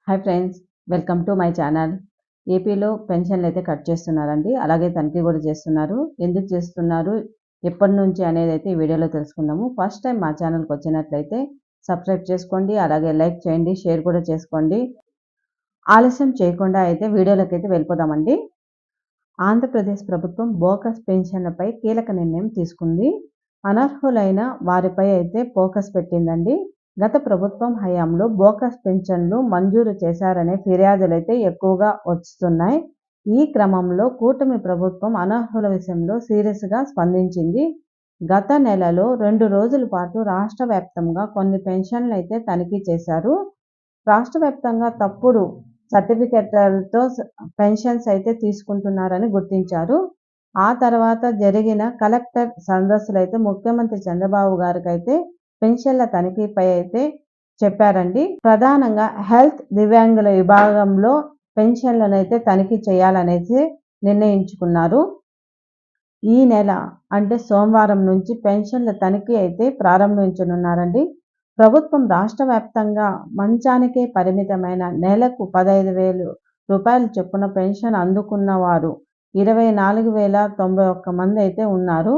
Hi friends, welcome to my channel. ఏపీలో పెన్షన్లు అయితే కట్ చేస్తున్నారండి. అలాగే తనిఖీ కూడా చేస్తున్నారు. ఎందుకు చేస్తున్నారు, ఎప్పటి నుంచి అనేది అయితే ఈ వీడియోలో తెలుసుకుందాము. ఫస్ట్ టైం మా ఛానల్కి వచ్చినట్లయితే సబ్స్క్రైబ్ చేసుకోండి, అలాగే లైక్ చేయండి, షేర్ కూడా చేసుకోండి. ఆలస్యం చేయకుండా అయితే వీడియోలోకి అయితే వెళ్ళిపోదామండి. ఆంధ్రప్రదేశ్ ప్రభుత్వం బోకస్ పెన్షన్లపై కీలక నిర్ణయం తీసుకుంది. అనర్హులైన వారిపై అయితే ఫోకస్ పెట్టిందండి. గత ప్రభుత్వం హయాంలో బోకస్ పెన్షన్లు మంజూరు చేశారనే ఫిర్యాదులైతే ఎక్కువగా వస్తున్నాయి. ఈ క్రమంలో కూటమి ప్రభుత్వం అనర్హుల విషయంలో సీరియస్గా స్పందించింది. గత నెలలో 2 రోజుల పాటు రాష్ట్ర వ్యాప్తంగా కొన్ని పెన్షన్లు అయితే తనిఖీ చేశారు. రాష్ట్ర వ్యాప్తంగా తప్పుడు సర్టిఫికెట్లతో పెన్షన్స్ అయితే తీసుకుంటున్నారని గుర్తించారు. ఆ తర్వాత జరిగిన కలెక్టర్ సదస్సులు అయితే ముఖ్యమంత్రి చంద్రబాబు గారికి అయితే పెన్షన్ల తనిఖీపై అయితే చెప్పారండి. ప్రధానంగా హెల్త్, దివ్యాంగుల విభాగంలో పెన్షన్లను అయితే తనిఖీ చేయాలనేసి నిర్ణయించుకున్నారు. ఈ నెల అంటే సోమవారం నుంచి పెన్షన్ల తనిఖీ అయితే ప్రారంభించనున్నారండి. ప్రభుత్వం రాష్ట్ర వ్యాప్తంగా మంచానికే పరిమితమైన నెలకు 15,000 రూపాయలు చొప్పున పెన్షన్ అందుకున్న వారు 24,091 మంది అయితే ఉన్నారు.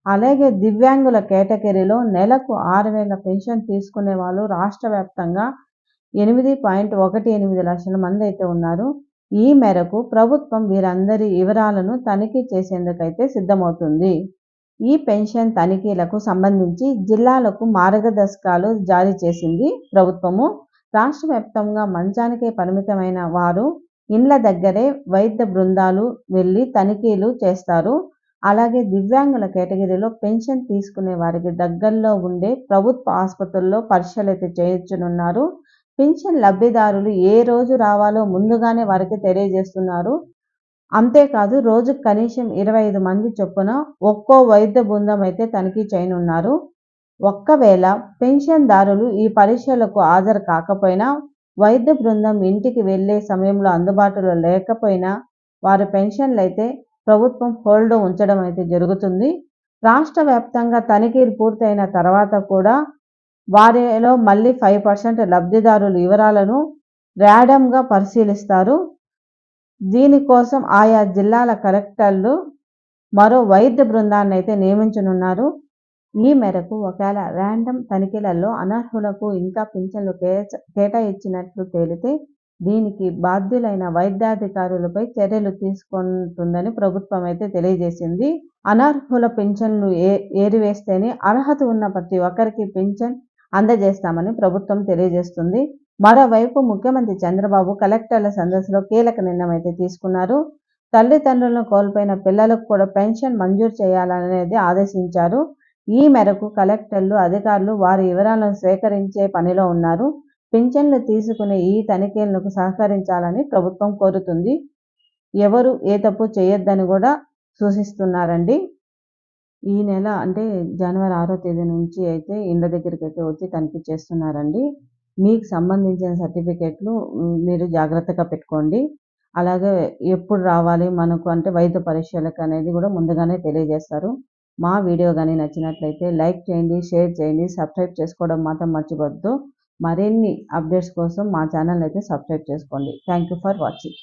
అలాగే దివ్యాంగుల కేటగిరీలో నెలకు 6,000 పెన్షన్ తీసుకునే వాళ్ళు రాష్ట్ర వ్యాప్తంగా 8.18 లక్షల మంది అయితే ఉన్నారు. ఈ మేరకు ప్రభుత్వం వీరందరి వివరాలను తనిఖీ చేసేందుకైతే సిద్ధమవుతుంది. ఈ పెన్షన్ తనిఖీలకు సంబంధించి జిల్లాలకు మార్గదర్శకాలు జారీ చేసింది ప్రభుత్వము. రాష్ట్ర వ్యాప్తంగా మంచానికే పరిమితమైన వారు ఇండ్ల దగ్గరే వైద్య బృందాలు వెళ్ళి తనిఖీలు చేస్తారు. అలాగే దివ్యాంగుల కేటగిరీలో పెన్షన్ తీసుకునే వారికి దగ్గరలో ఉండే ప్రభుత్వ ఆసుపత్రుల్లో పరీక్షలు అయితే చేయించనున్నారు. పెన్షన్ లబ్ధిదారులు ఏ రోజు రావాలో ముందుగానే వారికి తెలియజేస్తున్నారు. అంతేకాదు రోజుకు కనీసం 25 మంది చొప్పున ఒక్కో వైద్య బృందం అయితే తనిఖీ చేయనున్నారు. ఒక్కవేళ పెన్షన్దారులు ఈ పరీక్షలకు హాజరు కాకపోయినా, వైద్య బృందం ఇంటికి వెళ్లే సమయంలో అందుబాటులో లేకపోయినా వారి పెన్షన్లు అయితే ప్రభుత్వం హోల్డ్ ఉంచడం అయితే జరుగుతుంది. రాష్ట్ర వ్యాప్తంగా తనిఖీలు పూర్తయిన తర్వాత కూడా వారిలో మళ్ళీ 5% లబ్ధిదారుల వివరాలను ర్యాండమ్గా పరిశీలిస్తారు. దీనికోసం ఆయా జిల్లాల కలెక్టర్లు మరో వైద్య బృందాన్ని అయితే నియమించనున్నారు. ఈ మేరకు ఒకవేళ ర్యాండమ్ తనిఖీలలో అనర్హులకు ఇంకా పింఛన్లు కేటాయించినట్లు తేలితే దీనికి బాధ్యులైన వైద్యాధికారులపై చర్యలు తీసుకుంటుందని ప్రభుత్వం అయితే తెలియజేసింది. అనర్హుల పింఛన్లు ఏరివేస్తేనే అర్హత ఉన్న ప్రతి ఒక్కరికి పింఛన్ అందజేస్తామని ప్రభుత్వం తెలియజేస్తుంది. మరోవైపు ముఖ్యమంత్రి చంద్రబాబు కలెక్టర్ల సదస్సులో కీలక నిర్ణయం అయితే తీసుకున్నారు. తల్లిదండ్రులను కోల్పోయిన పిల్లలకు కూడా పెన్షన్ మంజూరు చేయాలనేది ఆదేశించారు. ఈ మేరకు కలెక్టర్లు, అధికారులు వారి వివరాలను సేకరించే పనిలో ఉన్నారు. పింఛన్లు తీసుకునే ఈ తనిఖీలకు సహకరించాలని ప్రభుత్వం కోరుతుంది. ఎవరు ఏ తప్పు చేయొద్దని కూడా సూచిస్తున్నారండి. ఈ నెల అంటే జనవరి 6వ తేదీ నుంచి అయితే ఇండ్ల దగ్గరికి అయితే వచ్చి తనిఖీ చేస్తున్నారండి. మీకు సంబంధించిన సర్టిఫికెట్లు మీరు జాగ్రత్తగా పెట్టుకోండి. అలాగే ఎప్పుడు రావాలి మనకు అంటే వైద్య పరీక్షలకు అనేది కూడా ముందుగానే తెలియజేస్తారు. మా వీడియో కానీ నచ్చినట్లయితే లైక్ చేయండి, షేర్ చేయండి, సబ్స్క్రైబ్ చేసుకోవడం మాత్రం మర్చిపోవద్దు. మరిన్ని అప్డేట్స్ కోసం మా ఛానల్ అయితే సబ్స్క్రైబ్ చేసుకోండి. Thank you for watching.